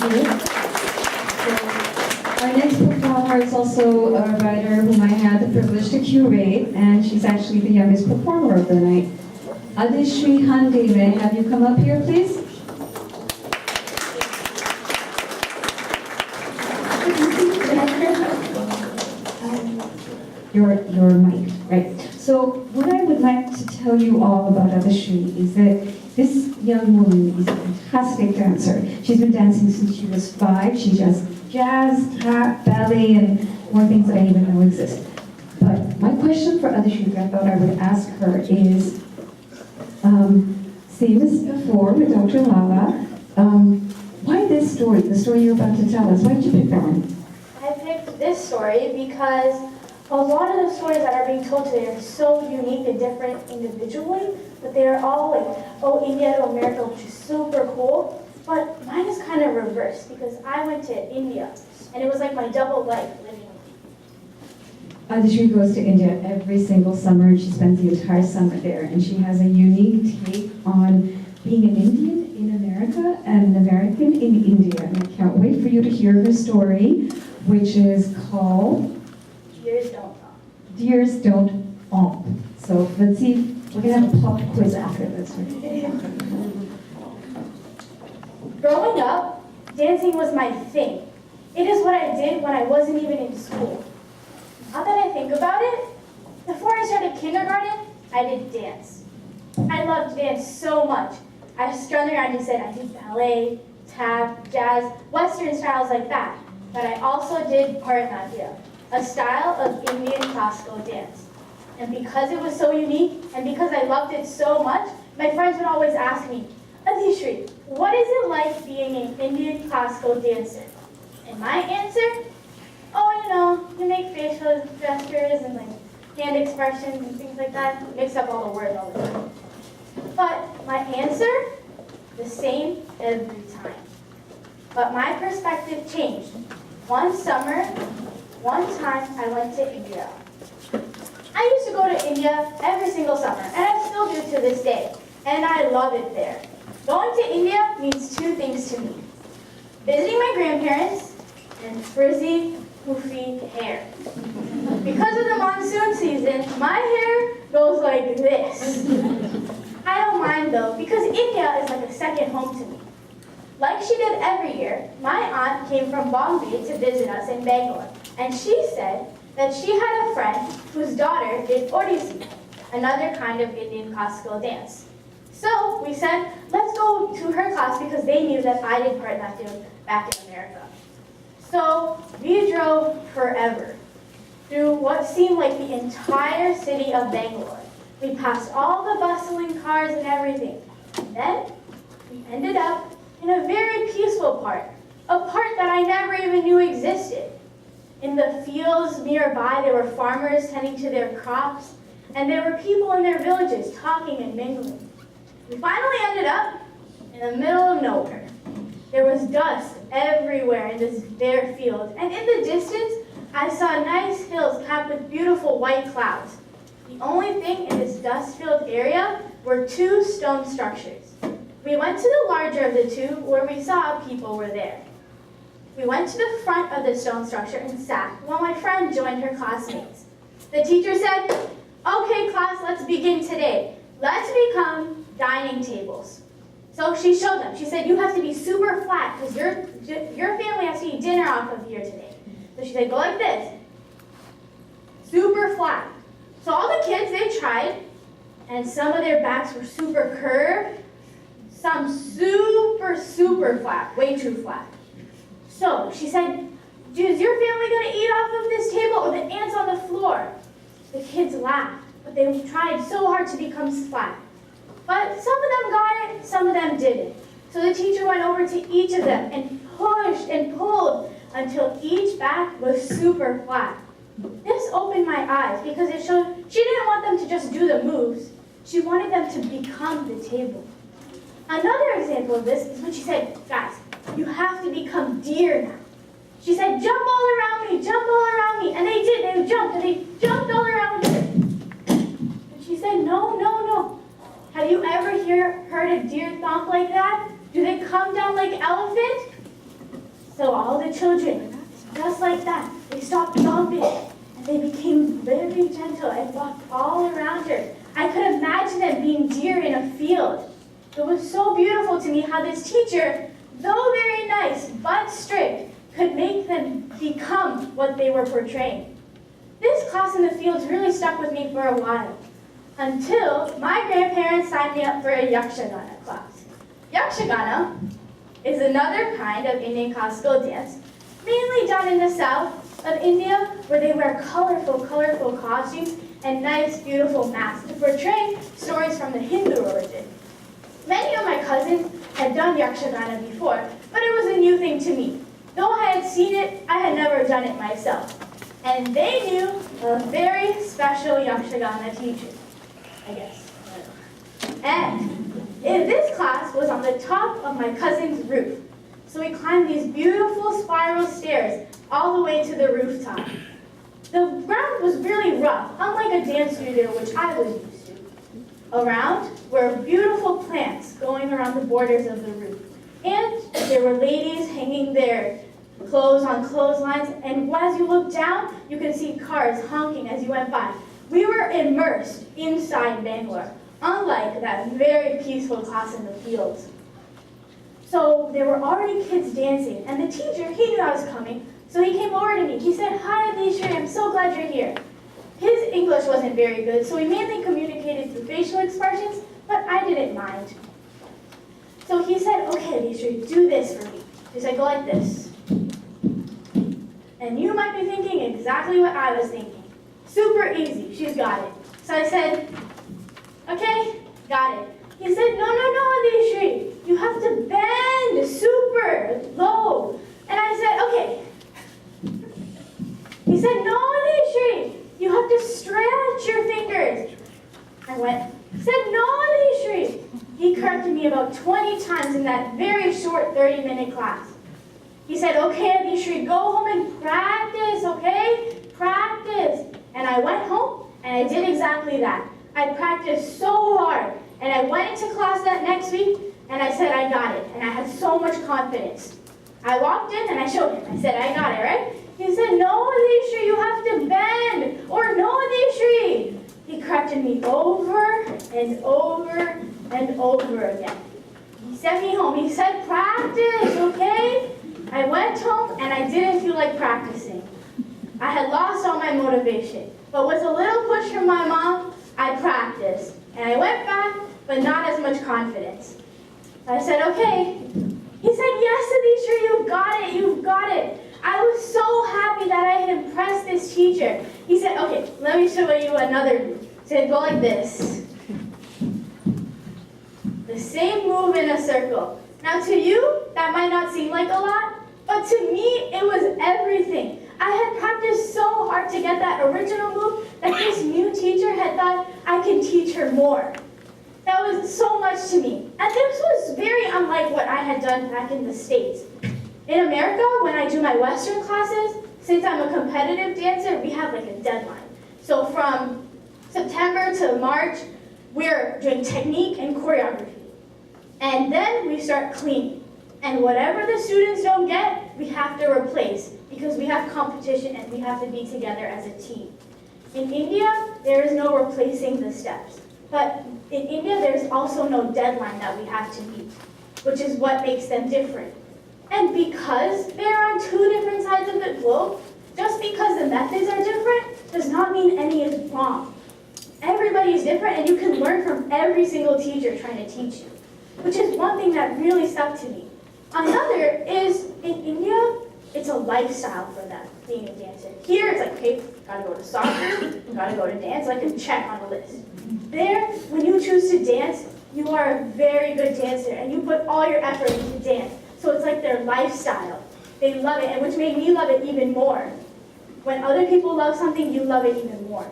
Our next performer is also a writer whom I had the privilege to curate, and she's actually the youngest performer of the night. Adhishri Hande, may I have you come up here, please? Your mic, right? So what I would like to tell you all about Adhishri is that this young woman is a fantastic dancer. She's been dancing since she was 5. She does jazz, tap, ballet, and more things that I even know exist. But my question for Adhishri, I thought I would ask her is, same as before with Dr. Lala, why this story, the story you're about to tell us? Why did you pick that one? I picked this story because a lot of the stories that are being told today are so unique and different individually, but they are all like, oh, India to America, which is super cool. But mine is kind of reversed because I went to India, and it was like my double life living. Adhishri goes to India every single summer, and she spends the entire summer there. And she has a unique take on being an Indian in America and an American in India. And I can't wait for you to hear her story, which is called Deers Don't Thomp. Deers Don't Thomp. So let's see, we're going to have a pop quiz after this. Growing up, dancing was my thing. It is what I did when I wasn't even in school. Now that I think about it, before I started kindergarten, I did dance. I loved dance so much. I strung around and said I did ballet, tap, jazz, Western styles like that. But I also did Bharatanatyam, a style of Indian classical dance. And because it was so unique, and because I loved it so much, my friends would always ask me, Adhishri, what is it like being an Indian classical dancer? And my answer? Oh, you know, you make facial gestures and like hand expressions and things like that. Mix up all the words all the time. But my answer? The same every time. But my perspective changed. One summer, one time I went to India. I used to go to India every single summer, and I still do to this day. And I love it there. Going to India means 2 things to me. Visiting my grandparents and frizzy, poofy hair. Because of the monsoon season, my hair goes like this. I don't mind though, because India is like a second home to me. Like she did every year, my aunt came from Bombay to visit us in Bangalore, and she said that she had a friend whose daughter did Odissi, another kind of Indian classical dance. So we said, let's go to her class because they knew that I did Bharatanatyam back in America. So we drove forever through what seemed like the entire city of Bangalore. We passed all the bustling cars and everything. And then we ended up in a very peaceful part, a part that I never even knew existed. In the fields nearby, there were farmers tending to their crops, and there were people in their villages talking and mingling. We finally ended up in the middle of nowhere. There was dust everywhere in this bare field, and in the distance, I saw nice hills capped with beautiful white clouds. The only thing in this dust-filled area were 2 stone structures. We went to the larger of the 2, where we saw people were there. We went to the front of the stone structure and sat while my friend joined her classmates. The teacher said, okay class, let's begin today. Let's become dining tables. So she showed them. She said, you have to be super flat because your family has to eat dinner off of here today. So she said, go like this. Super flat. So all the kids, they tried, and some of their backs were super curved, some super flat, way too flat. So she said, is your family going to eat off of this table or the ants on the floor? The kids laughed, but they tried so hard to become flat. But some of them got it, some of them didn't. So the teacher went over to each of them and pushed and pulled until each back was super flat. This opened my eyes because it showed she didn't want them to just do the moves. She wanted them to become the table. Another example of this is when she said, guys, you have to become deer now. She said, jump all around me, jump all around me. And they did, they jumped, and they jumped all around her. And she said, no, no, no. Have you ever heard a deer thomp like that? Do they come down like elephant? So all the children, just like that, they stopped thumping and they became very gentle and walked all around her. I could imagine them being deer in a field. It was so beautiful to me how this teacher, though very nice but strict, could make them become what they were portraying. This class in the fields really stuck with me for a while, until my grandparents signed me up for a Yakshagana class. Yakshagana is another kind of Indian classical dance, mainly done in the south of India, where they wear colorful costumes and nice, beautiful masks to portray stories from the Hindu origin. Many of my cousins had done Yakshagana before, but it was a new thing to me. Though I had seen it, I had never done it myself. And they knew a very special Yakshagana teacher, I guess. And this class was on the top of my cousin's roof. So we climbed these beautiful spiral stairs all the way to the rooftop. The ground was really rough, unlike a dance studio, which I was used to. Around were beautiful plants going around the borders of the roof. And there were ladies hanging their clothes on clotheslines, and as you looked down, you could see cars honking as you went by. We were immersed inside Bangalore, unlike that very peaceful class in the fields. So there were already kids dancing, and the teacher, he knew I was coming, so he came over to me. He said, "Hi, Adhishri, I'm so glad you're here." His English wasn't very good, so we mainly communicated through facial expressions, but I didn't mind. So he said, "Okay, Adhishri, do this for me." He said, "Go like this." And you might be thinking exactly what I was thinking. Super easy, she's got it. So I said, "Okay, got it." He said, no, Adhishri, you have to bend super low. And I said, "Okay." He said, "No, Adhishri, you have to stretch your fingers." I went, said, "No, Adhishri." He corrected me about 20 times in that very short 30-minute class. He said, "Okay, Adhishri, go home and practice, okay? Practice." And I went home and I did exactly that. I practiced so hard. And I went into class that next week and I said, "I got it." And I had so much confidence. I walked in and I showed him. I said, "I got it, right?" He said, "No, Adhishri, you have to bend." Or, "No, Adhishri." He corrected me over and over and over again. He sent me home. He said, "Practice, okay?" I went home and I didn't feel like practicing. I had lost all my motivation. But with a little push from my mom, I practiced. And I went back, but not as much confidence. I said, "Okay." He said, "Yes, Adhishri, you've got it, you've got it." I was so happy that I had impressed this teacher. He said, "Okay, let me show you another move." He said, "Go like this." The same move in a circle. Now to you, that might not seem like a lot, but to me, it was everything. I had practiced so hard to get that original move that this new teacher had thought I could teach her more. That was so much to me. And this was very unlike what I had done back in the States. In America, when I do my Western classes, since I'm a competitive dancer, we have like a deadline. So from September to March, we're doing technique and choreography. And then we start cleaning. And whatever the students don't get, we have to replace because we have competition and we have to be together as a team. In India, there is no replacing the steps. But in India, there's also no deadline that we have to meet, which is what makes them different. And because they're on two different sides of the globe, just because the methods are different does not mean any is wrong. Everybody is different and you can learn from every single teacher trying to teach you, which is one thing that really stuck to me. Another is, in India, it's a lifestyle for them, being a dancer. Here, it's like, okay, gotta go to soccer, gotta go to dance, like a check on a list. There, when you choose to dance, you are a very good dancer, and you put all your effort into dance. So it's like their lifestyle. They love it, and which made me love it even more. When other people love something, you love it even more.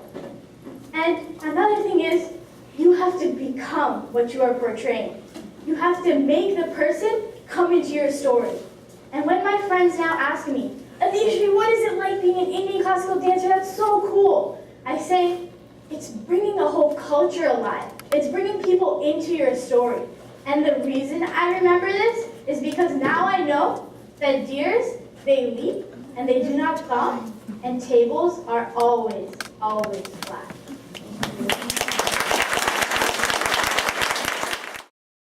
And another thing is, you have to become what you are portraying. You have to make the person come into your story. And when my friends now ask me, "Adhishri, what is it like being an Indian classical dancer? That's so cool." I say, it's bringing a whole culture alive. It's bringing people into your story. And the reason I remember this is because now I know that deers They leap and they do not thump, and tables are always, always flat.